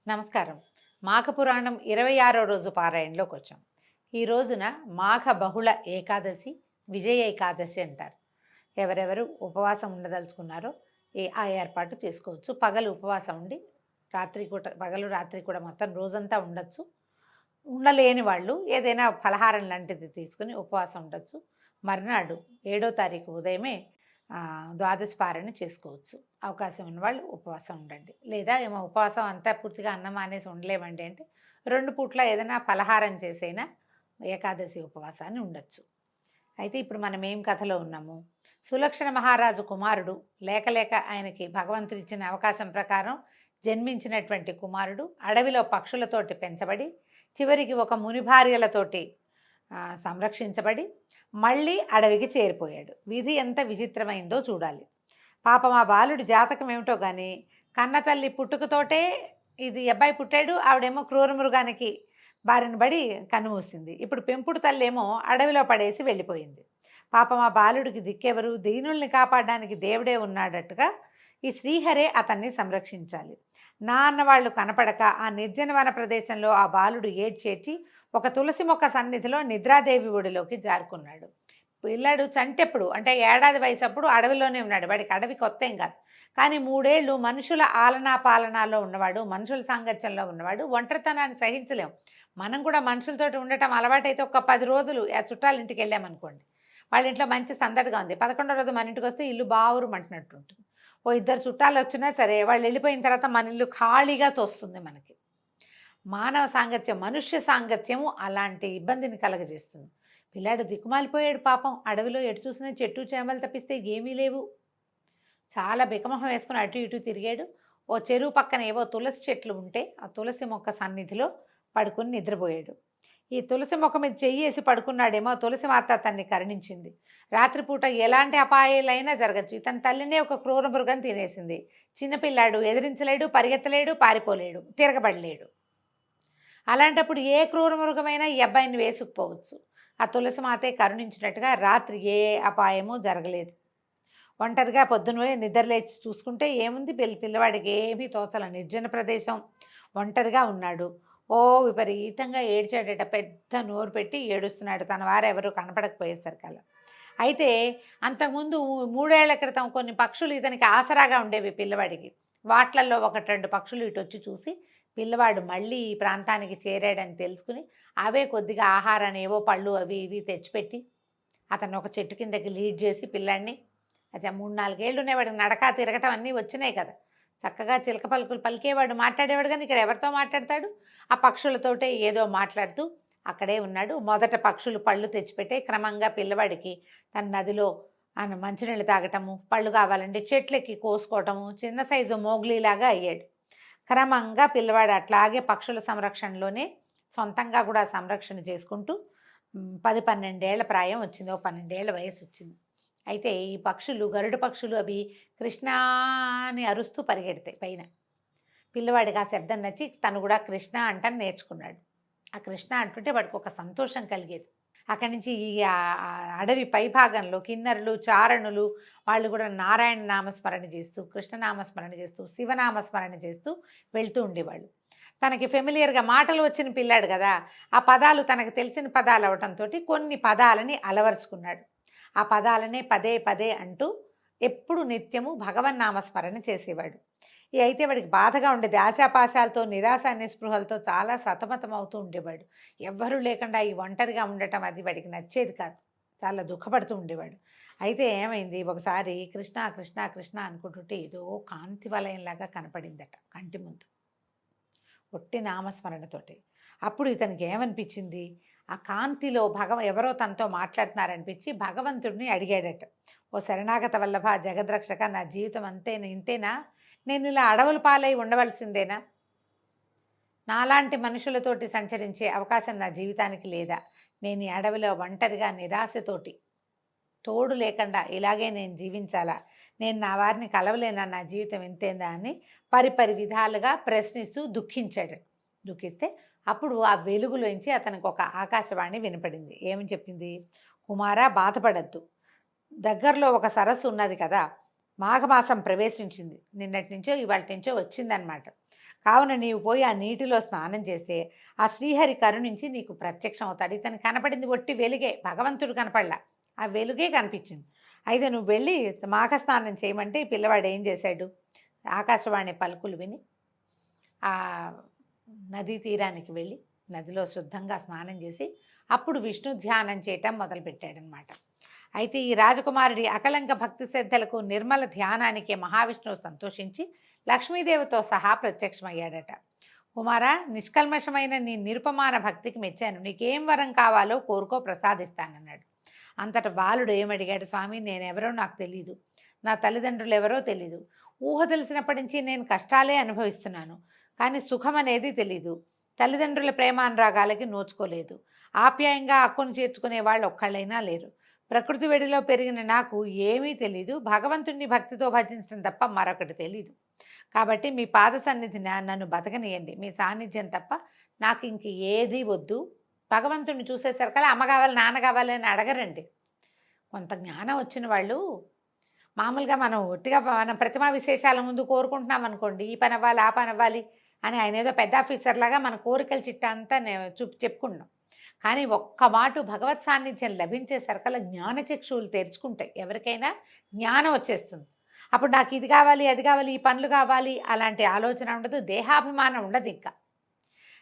నమస్కారం. మాఘ పురాణం 26వ రోజు పారాయణలోకి వచ్చాం. ఈ రోజున మాఘ బహుళ ఏకాదశి, విజయ ఏకాదశి అంటారు. ఎవరెవరు ఉపవాసం ఉండదలుచుకున్నారో ఆ ఏర్పాటు చేసుకోవచ్చు. పగలు ఉపవాసం ఉండి పగలు రాత్రి కూడా మొత్తం రోజంతా ఉండొచ్చు. ఉండలేని వాళ్ళు ఏదైనా ఫలహారం లాంటిది తీసుకుని ఉపవాసం ఉండొచ్చు. మర్నాడు 7వ తారీఖు ఉదయమే ద్వాదశి పారాయణ చేసుకోవచ్చు. అవకాశం ఉన్నవాళ్ళు ఉపవాసం ఉండండి. లేదా ఏమో ఉపవాసం అంతా పూర్తిగా అన్నం మానేసి ఉండలేమండి అంటే 2 పూట్ల ఏదైనా ఫలహారం చేసైనా ఏకాదశి ఉపవాసాన్ని ఉండొచ్చు. అయితే ఇప్పుడు మనం ఏం కథలో ఉన్నాము? సులక్షణ మహారాజు కుమారుడు లేక ఆయనకి భగవంతుడు ఇచ్చిన అవకాశం ప్రకారం జన్మించినటువంటి కుమారుడు అడవిలో పక్షులతోటి పెంచబడి చివరికి ఒక ముని భార్యలతోటి సంరక్షించబడి మళ్ళీ అడవికి చేరిపోయాడు. విధి ఎంత విచిత్రమైందో చూడాలి. పాపం ఆ బాలుడి జాతకం ఏమిటో కానీ కన్నతల్లి పుట్టుకతోటే ఇది అబ్బాయి పుట్టాడు, ఆవిడేమో క్రూర మృగానికి బారిన పడి కన్నుమూసింది. ఇప్పుడు పెంపుడు తల్లి ఏమో అడవిలో పడేసి వెళ్ళిపోయింది. పాపం ఆ బాలుడికి దిక్కెవరు? దీనుల్ని కాపాడడానికి దేవుడే ఉన్నాడట్టుగా ఈ శ్రీహరే అతన్ని సంరక్షించాలి. నా అన్నవాళ్ళు కనపడక ఆ నిర్జనవన ప్రదేశంలో ఆ బాలుడు ఏడ్చేడ్చి ఒక తులసి మొక్క సన్నిధిలో నిద్రాదేవి ఒడిలోకి జారుకున్నాడు. పిల్లాడు చంటెప్పుడు అంటే ఏడాది వయసు అప్పుడు అడవిలోనే ఉన్నాడు. వాడికి అడవి కొత్త ఏం కాదు. కానీ 3 ఏళ్ళు మనుషుల ఆలనా పాలనాలో ఉన్నవాడు, మనుషుల సాంగత్యంలో ఉన్నవాడు. ఒంటరితనాన్ని సహించలేం. మనం కూడా మనుషులతోటి ఉండటం అలవాటైతే ఒక 10 రోజులు ఆ చుట్టాల ఇంటికి వెళ్ళామనుకోండి, వాళ్ళ ఇంట్లో మంచి సందడిగా ఉంది. 11వ రోజు మన ఇంటికి వస్తే ఇల్లు బావురుమంటున్నట్టు ఉంటుంది. ఓ 2 చుట్టాలు వచ్చినా సరే వాళ్ళు వెళ్ళిపోయిన తర్వాత మన ఇల్లు ఖాళీగా తోస్తుంది మనకి. మానవ సాంగత్యం, మనుష్య సాంగత్యము అలాంటి ఇబ్బందిని కలగజేస్తుంది. పిల్లాడు దిక్కుమాలిపోయాడు పాపం. అడవిలో ఎటు చూసినా చెట్టు చేమలు తప్పిస్తే ఏమీ లేవు. చాలా బికమొహం వేసుకుని అటు ఇటు తిరిగాడు. ఓ చెరువు పక్కన ఏవో తులసి చెట్లు ఉంటే ఆ తులసి మొక్క సన్నిధిలో పడుకుని నిద్రపోయాడు. ఈ తులసి మొక్క మీద చెయ్యేసి పడుకున్నాడేమో, తులసి మాత అతన్ని కరుణించింది. రాత్రిపూట ఎలాంటి అపాయాలైనా జరగచ్చు. ఇతని తల్లినే ఒక క్రూర మృగం తినేసింది. చిన్నపిల్లాడు ఎదిరించలేడు, పరిగెత్తలేడు, పారిపోలేడు, తిరగబడలేడు. అలాంటప్పుడు ఏ క్రూర మృగమైనా ఈ అబ్బాయిని వేసుకుపోవచ్చు. ఆ తులసి మాతే కరుణించినట్టుగా రాత్రి ఏ అపాయము జరగలేదు. ఒంటరిగా పొద్దున నిద్రలేచి చూసుకుంటే ఏముంది, పిల్లవాడికి ఏమీ తోచల. నిర్జన ప్రదేశం, ఒంటరిగా ఉన్నాడు. ఓ విపరీతంగా ఏడ్చాడట. పెద్ద నోరు పెట్టి ఏడుస్తున్నాడు, తన వారెవరు కనపడకపోయేసరికల్లా. అయితే అంతకుముందు 3 ఏళ్ల క్రితం కొన్ని పక్షులు ఇతనికి ఆసరాగా ఉండేవి పిల్లవాడికి. వాట్లల్లో 1-2 పక్షులు ఇటు వచ్చి చూసి పిల్లవాడు మళ్ళీ ఈ ప్రాంతానికి చేరాడని తెలుసుకుని అవే కొద్దిగా ఆహారాన్ని, ఏవో పళ్ళు అవి ఇవి తెచ్చిపెట్టి అతను ఒక చెట్టు కిందకి లీడ్ చేసి పిల్లాడిని, అయితే 3-4 ఏళ్ళు ఉండేవాడికి నడక తిరగటం అన్నీ వచ్చినాయి కదా, చక్కగా చిలక పలుకులు పలికేవాడు, మాట్లాడేవాడు. కానీ ఇక్కడ ఎవరితో మాట్లాడతాడు? ఆ పక్షులతోటే ఏదో మాట్లాడుతూ అక్కడే ఉన్నాడు. మొదట పక్షులు పళ్ళు తెచ్చిపెట్టే క్రమంగా పిల్లవాడికి తన నదిలో మంచినీళ్ళు తాగటము, పళ్ళు కావాలంటే చెట్లకి కోసుకోవటము, చిన్న సైజు మోగ్లీలాగా అయ్యాడు. క్రమంగా పిల్లవాడు అట్లాగే పక్షుల సంరక్షణలోనే సొంతంగా కూడా సంరక్షణ చేసుకుంటూ 10-12 ఏళ్ల ప్రాయం వచ్చింది. ఓ 12 ఏళ్ల వయసు వచ్చింది. అయితే ఈ పక్షులు, గరుడ పక్షులు అవి కృష్ణా అని అరుస్తూ పరిగెడతాయి పైన. పిల్లవాడికి ఆ శబ్దం నచ్చి తను కూడా కృష్ణ అంటని నేర్చుకున్నాడు. ఆ కృష్ణ అంటుంటే వాడికి ఒక సంతోషం కలిగేది. అక్కడి నుంచి ఈ అడవి పైభాగంలో కిన్నరులు, చారణులు వాళ్ళు కూడా నారాయణ నామస్మరణ చేస్తూ, కృష్ణనామస్మరణ చేస్తూ, శివనామస్మరణ చేస్తూ వెళ్తూ ఉండేవాళ్ళు. తనకి ఫెమిలియర్గా మాటలు వచ్చిన పిల్లాడు కదా, ఆ పదాలు తనకు తెలిసిన పదాలు అవటంతో కొన్ని పదాలని అలవరుచుకున్నాడు. ఆ పదాలనే పదే పదే అంటూ ఎప్పుడు నిత్యము భగవన్నామస్మరణ చేసేవాడు. అయితే వాడికి బాధగా ఉండేది. ఆశాపాశాలతో, నిరాశ నిస్పృహలతో చాలా సతమతం అవుతూ ఉండేవాడు. ఎవ్వరూ లేకుండా ఈ ఒంటరిగా ఉండటం అది వాడికి నచ్చేది కాదు. చాలా దుఃఖపడుతూ ఉండేవాడు. అయితే ఏమైంది, ఒకసారి కృష్ణ కృష్ణ కృష్ణ అనుకుంటుంటే ఏదో కాంతి వలయంలాగా కనపడిందట కంటి ముందు, ఒట్టి నామస్మరణతోటి. అప్పుడు ఇతనికి ఏమనిపించింది, ఆ కాంతిలో ఎవరో తనతో మాట్లాడుతున్నారనిపించి భగవంతుడిని అడిగాడట. ఓ శరణాగత వల్లభ, జగద్రక్షక, నా జీవితం ఇంతేనా? నేను ఇలా అడవుల పాలై ఉండవలసిందేనా? నాలాంటి మనుషులతోటి సంచరించే అవకాశం నా జీవితానికి లేదా? నేను ఈ అడవిలో ఒంటరిగా నిరాశతోటి, తోడు లేకుండా ఇలాగే నేను జీవించాలా? నేను నా వారిని కలవలేనా? నా జీవితం ఇంతేందా అని పరిపరి విధాలుగా ప్రశ్నిస్తూ దుఃఖిస్తే అప్పుడు ఆ వెలుగులోంచి అతనికి ఒక ఆకాశవాణి వినపడింది. ఏమని చెప్పింది? కుమారా, బాధపడద్దు. దగ్గరలో ఒక సరస్సు ఉన్నది కదా, మాఘమాసం ప్రవేశించింది. నిన్నటి నుంచో ఇవాళ నుంచో వచ్చిందనమాట. కావున నీవు పోయి ఆ నీటిలో స్నానం చేస్తే ఆ శ్రీహరి కరుణించి నీకు ప్రత్యక్షం అవుతాడు. ఇతను కనపడింది ఒట్టి వెలుగే, భగవంతుడు కనపడలా, ఆ వెలుగే కనిపించింది. అయితే నువ్వు వెళ్ళి మాఘ స్నానం చేయమంటే ఈ పిల్లవాడు ఏం చేశాడు, ఆకాశవాణి పలుకులు విని ఆ నదీ తీరానికి వెళ్ళి నదిలో శుద్ధంగా స్నానం చేసి అప్పుడు విష్ణు ధ్యానం చేయటం మొదలుపెట్టాడనమాట. అయితే ఈ రాజకుమారుడి అకళంక భక్తి శ్రద్ధలకు నిర్మల ధ్యానానికి మహావిష్ణువు సంతోషించి లక్ష్మీదేవితో సహా ప్రత్యక్షమయ్యాడట. కుమారా, నిష్కల్మషమైన నీ నిరుపమాన భక్తికి మెచ్చాను, నీకేం వరం కావాలో కోరుకో, ప్రసాదిస్తానన్నాడు. అంతట బాలుడు ఏమడిగాడు, స్వామి నేనెవరో నాకు తెలీదు, నా తల్లిదండ్రులు ఎవరో తెలీదు, ఊహ తెలిసినప్పటి నుంచి నేను కష్టాలే అనుభవిస్తున్నాను, కానీ సుఖం అనేది తెలీదు, తల్లిదండ్రుల ప్రేమానురాగాలకి నోచుకోలేదు, ఆప్యాయంగా హక్కును చేర్చుకునే వాళ్ళు ఒక్కళ్ళైనా లేరు, ప్రకృతి వెడిలో పెరిగిన నాకు ఏమీ తెలీదు, భగవంతుణ్ణి భక్తితో భజించడం తప్ప మరొకటి తెలీదు, కాబట్టి మీ పాద సన్నిధిన నన్ను బతకనియండి, మీ సాన్నిధ్యం తప్ప నాకు ఇంక ఏదీ వద్దు. భగవంతుడిని చూసేసరికల్లా అమ్మ కావాలి నాన్న కావాలి అని అడగరండి. కొంత జ్ఞానం వచ్చిన వాళ్ళు మామూలుగా మనం ఒట్టిగా మనం ప్రతిమా విశేషాల ముందు కోరుకుంటున్నాం అనుకోండి, ఈ పని అవ్వాలి ఆ పని అవ్వాలి అని ఆయన ఏదో పెద్ద ఆఫీసర్ లాగా మన కోరికల చిట్టా అంతా చెప్పుకున్నాం. కానీ ఒక్క మాట భగవత్ సాన్నిధ్యం లభించేసరికల్లా జ్ఞానచక్షువులు తెరుచుకుంటాయి, ఎవరికైనా జ్ఞానం వచ్చేస్తుంది. అప్పుడు నాకు ఇది కావాలి అది కావాలి ఈ పనులు కావాలి అలాంటి ఆలోచన ఉండదు, దేహాభిమానం ఉండదు. ఇంకా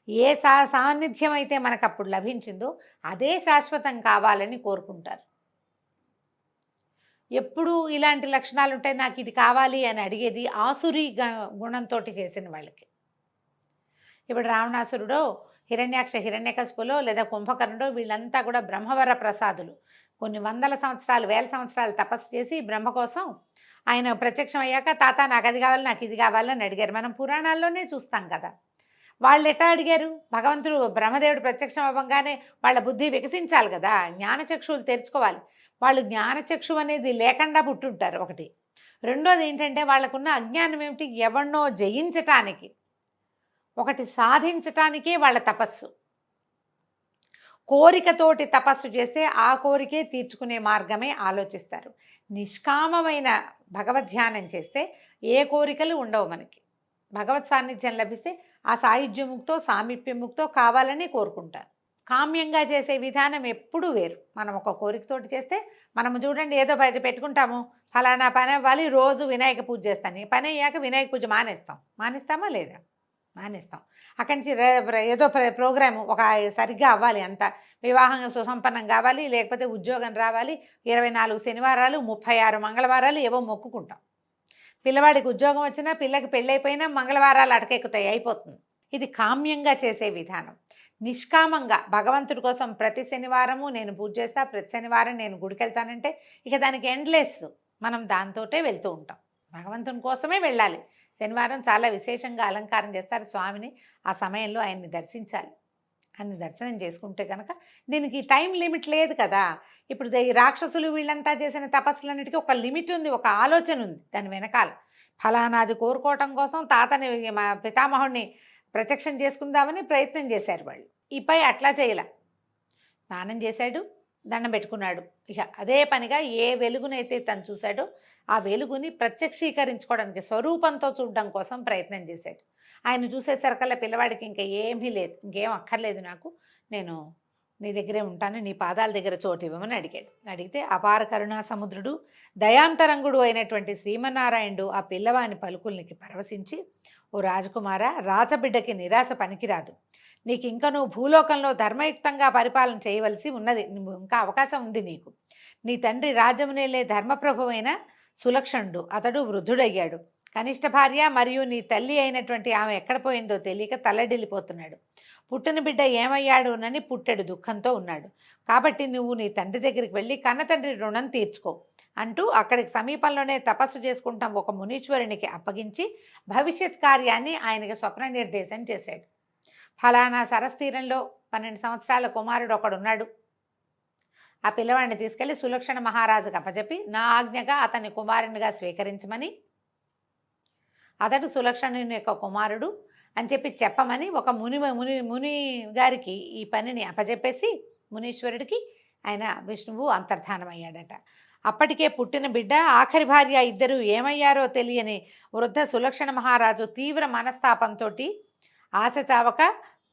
ఏ సాన్నిధ్యం అయితే మనకు అప్పుడు లభించిందో అదే శాశ్వతం కావాలని కోరుకుంటారు. ఎప్పుడు ఇలాంటి లక్షణాలు ఉంటాయి, నాకు ఇది కావాలి అని అడిగేది ఆసురీ గుణంతో చేసిన వాళ్ళకి. ఇప్పుడు రావణాసురుడో హిరణ్యాక్ష హిరణ్యకశిపులో లేదా కుంభకర్ణుడో వీళ్ళంతా కూడా బ్రహ్మవర ప్రసాదులు. కొన్ని వందల సంవత్సరాలు వేల సంవత్సరాలు తపస్సు చేసి బ్రహ్మ కోసం ఆయన ప్రత్యక్షం అయ్యాక తాత నాకు అది కావాలి నాకు ఇది కావాలని అడిగారు. మనం పురాణాల్లోనే చూస్తాం కదా. వాళ్ళు ఎట్లా అడిగారు, భగవంతుడు బ్రహ్మదేవుడు ప్రత్యక్షం అవ్వగానే వాళ్ళ బుద్ధి వికసించాలి కదా, జ్ఞానచక్షువులు తెరుచుకోవాలి. వాళ్ళు జ్ఞానచక్షు అనేది లేకుండా పుట్టుంటారు ఒకటి. రెండోది ఏంటంటే వాళ్ళకున్న అజ్ఞానం ఏమిటి, ఎవరినో జయించటానికి ఒకటి సాధించటానికే వాళ్ళ తపస్సు. కోరికతోటి తపస్సు చేస్తే ఆ కోరికే తీర్చుకునే మార్గమే ఆలోచిస్తారు. నిష్కామమైన భగవద్ధ్యానం చేస్తే ఏ కోరికలు ఉండవు మనకి. భగవత్ సాన్నిధ్యం లభిస్తే ఆ సాయుధ్యముక్తో సామీప్యముక్తో కావాలని కోరుకుంటారు. కామ్యంగా చేసే విధానం ఎప్పుడూ వేరు. మనం ఒక కోరికతోటి చేస్తే మనము చూడండి ఏదో బయట పెట్టుకుంటాము, ఫలానా పని అవ్వాలి, రోజు వినాయక పూజ చేస్తాను, ఈ పని అయ్యాక వినాయక పూజ మానేస్తామా లేదా, మానేస్తాం. అక్కడి నుంచి ఏదో ప్రోగ్రాము ఒక సరిగ్గా అవ్వాలి, అంత వివాహంగా సుసంపన్నం కావాలి, లేకపోతే ఉద్యోగం రావాలి, 24 శనివారాలు 36 మంగళవారాలు ఏవో మొక్కుకుంటాం. పిల్లవాడికి ఉద్యోగం వచ్చినా పిల్లకి పెళ్ళైపోయినా మంగళవారాలు అటకెక్కుతాయి, అయిపోతుంది. ఇది కామ్యంగా చేసే విధానం. నిష్కామంగా భగవంతుడి కోసం ప్రతి శనివారము నేను పూజ చేస్తా, ప్రతి శనివారం నేను గుడికి వెళ్తానంటే ఇక దానికి ఎండ్లెస్, మనం దాంతోటే వెళ్తూ ఉంటాం. భగవంతుని కోసమే వెళ్ళాలి. శనివారం చాలా విశేషంగా అలంకారం చేస్తారు స్వామిని, ఆ సమయంలో ఆయన్ని దర్శించాలి. ఆయన్ని దర్శనం చేసుకుంటే కనుక దీనికి టైం లిమిట్ లేదు కదా. ఇప్పుడు ఈ రాక్షసులు వీళ్ళంతా చేసిన తపస్సులన్నిటికీ ఒక లిమిట్ ఉంది, ఒక ఆలోచన ఉంది దాని వెనకాల. ఫలానాది కోరుకోవటం కోసం తాతని మా పితామహుడిని ప్రత్యక్షం చేసుకుందామని ప్రయత్నం చేశారు వాళ్ళు. ఈపై అట్లా చేయలే, స్నానం చేశాడు, దండం పెట్టుకున్నాడు. ఇక అదే పనిగా ఏ వెలుగునైతే తను చూశాడో ఆ వెలుగుని ప్రత్యక్షీకరించుకోవడానికి స్వరూపంతో చూడడం కోసం ప్రయత్నం చేశాడు. ఆయన చూసేసరికల్లా పిల్లవాడికి ఇంకా ఏమీ లేదు, ఇంకేం అక్కర్లేదు నాకు, నేను నీ దగ్గరే ఉంటాను, నీ పాదాల దగ్గర చోటు ఇవ్వమని అడిగాడు. అడిగితే అపార కరుణా సముద్రుడు దయాంతరంగుడు అయినటువంటి శ్రీమన్నారాయణుడు ఆ పిల్లవాని పలుకుల్నికి పరవశించి, ఓ రాజకుమార, రాజబిడ్డకి నిరాశ పనికిరాదు, నీకు ఇంకా నువ్వు భూలోకంలో ధర్మయుక్తంగా పరిపాలన చేయవలసి ఉన్నది, ఇంకా అవకాశం ఉంది నీకు. నీ తండ్రి రాజ్యమునేలే ధర్మప్రభువైన సులక్షణుడు, అతడు వృద్ధుడయ్యాడు. కనిష్ట భార్య మరియు నీ తల్లి అయినటువంటి ఆమె ఎక్కడ పోయిందో తెలియక తల్లడిల్లిపోతున్నాడు. పుట్టిన బిడ్డ ఏమయ్యాడునని పుట్టెడు దుఃఖంతో ఉన్నాడు. కాబట్టి నువ్వు నీ తండ్రి దగ్గరికి వెళ్ళి కన్న తండ్రి రుణం తీర్చుకో అంటూ అక్కడికి సమీపంలోనే తపస్సు చేసుకుంటాం ఒక మునీశ్వరునికి అప్పగించి భవిష్యత్ కార్యాన్ని ఆయనకి స్వప్న నిర్దేశం చేశాడు. ఫలానా సరస్తీరంలో 12 సంవత్సరాల కుమారుడు ఒకడున్నాడు. ఆ పిల్లవాడిని తీసుకెళ్లి సులక్షణ మహారాజుకు అప్పచెప్పి నా ఆజ్ఞగా అతన్ని కుమారునిగా స్వీకరించమని, అతడు సులక్షణుని యొక్క కుమారుడు అని చెప్పమని ఒక ముని గారికి ఈ పనిని అప్పచెప్పేసి మునీశ్వరుడికి ఆయన విష్ణువు అంతర్ధానమయ్యాడట. అప్పటికే పుట్టిన బిడ్డ, ఆఖరి భార్య ఇద్దరు ఏమయ్యారో తెలియని వృద్ధ సులక్షణ మహారాజు తీవ్ర మనస్తాపంతో ఆశ చావక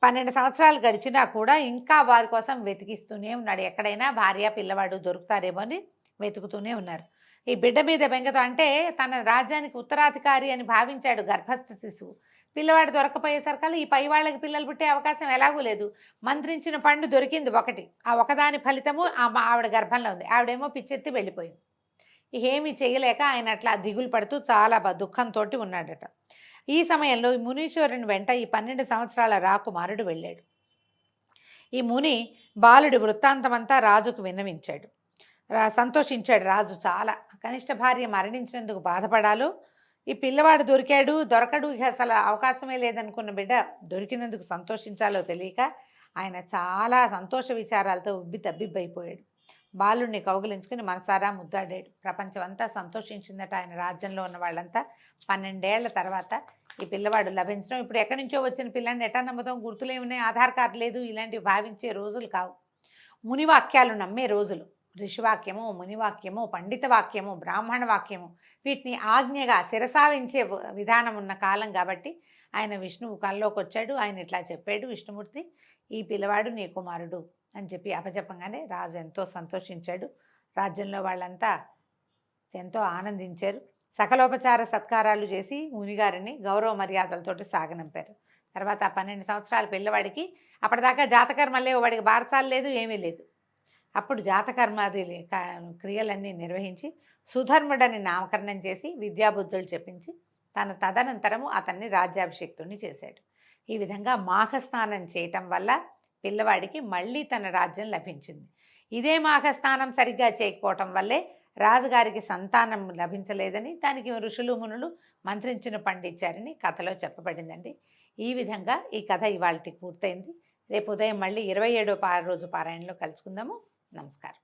12 సంవత్సరాలు గడిచినా కూడా ఇంకా వారి కోసం వెతికిస్తూనే ఉన్నాడు. ఎక్కడైనా భార్య పిల్లవాడు దొరుకుతారేమో అని వెతుకుతూనే ఉన్నారు. ఈ బిడ్డ మీద బెంగతో, అంటే తన రాజ్యానికి ఉత్తరాధికారి అని భావించాడు గర్భస్థ శిశువు. పిల్లవాడు దొరకపోయేసరికల్లా ఈ పై వాళ్ళకి పిల్లలు పుట్టే అవకాశం ఎలాగూ లేదు. మంత్రించిన పండు దొరికింది ఒకటి, ఆ ఒకదాని ఫలితము ఆవిడ గర్భంలో ఉంది. ఆవిడేమో పిచ్చెత్తి వెళ్ళిపోయింది. ఏమీ చేయలేక ఆయన అట్లా దిగులు పడుతూ చాలా దుఃఖంతో ఉన్నాడట. ఈ సమయంలో ఈ మునీశ్వరుని వెంట ఈ 12 సంవత్సరాల రాకుమారుడు వెళ్ళాడు. ఈ ముని బాలుడి వృత్తాంతమంతా రాజుకు విన్నవించాడు. సంతోషించాడు రాజు చాలా. కనిష్ట భార్య మరణించినందుకు బాధపడాలో, ఈ పిల్లవాడు దొరకడు, ఇక అసలు అవకాశమే లేదనుకున్న బిడ్డ దొరికినందుకు సంతోషించాలో తెలియక ఆయన చాలా సంతోష విచారాలతో తబ్బిబ్బైపోయాడు. బాలుడిని కౌగిలించుకుని మనసారా ముద్దాడాడు. ప్రపంచం అంతా సంతోషించిందట. ఆయన రాజ్యంలో ఉన్న వాళ్ళంతా 12 ఏళ్ల తర్వాత ఈ పిల్లవాడు లభించడం. ఇప్పుడు ఎక్కడి నుంచో వచ్చిన పిల్లాన్ని ఎటా నమ్ముతాం, గుర్తులే ఉన్నాయి, ఆధార్ కార్డు లేదు, ఇలాంటివి భావించే రోజులు కావు. మునివాక్యాలు నమ్మే రోజులు. ఋషివాక్యము, మునివాక్యము, పండిత వాక్యము, బ్రాహ్మణ వాక్యము, వీటిని ఆజ్ఞగా శిరసావించే విధానం ఉన్న కాలం కాబట్టి ఆయన విష్ణువు కల్లోకి వచ్చాడు. ఆయన ఇట్లా చెప్పాడు విష్ణుమూర్తి, ఈ పిల్లవాడు నీ కుమారుడు అని చెప్పి అపజెప్పంగానే రాజు ఎంతో సంతోషించాడు. రాజ్యంలో వాళ్ళంతా ఎంతో ఆనందించారు. సకలోపచార సత్కారాలు చేసి మునిగారిని గౌరవ మర్యాదలతోటి సాగనంపారు. తర్వాత 12 సంవత్సరాల పిల్లవాడికి అప్పటిదాకా జాతకర్మ లేవు, వాడికి బారసాలు లేదు, ఏమీ లేదు. అప్పుడు జాతకర్మాది క్రియలన్నీ నిర్వహించి సుధర్ముడని నామకరణం చేసి విద్యాబుద్ధులు చెప్పించి తదనంతరము అతన్ని రాజ్యాభిషేక్తుని చేశాడు. ఈ విధంగా మాఘస్నానం చేయటం వల్ల పిల్లవాడికి మళ్ళీ తన రాజ్యం లభించింది. ఇదే మాఘస్నానం సరిగ్గా చేయకపోవటం వల్లే రాజుగారికి సంతానం లభించలేదని, దానికి ఋషులు మునులు మంత్రించిన పండిచ్చారని కథలో చెప్పబడిందండి. ఈ విధంగా ఈ కథ ఇవాళకి పూర్తయింది. రేపు ఉదయం మళ్ళీ 27వ రోజు పారాయణలో కలుసుకుందాము. నమస్కారం.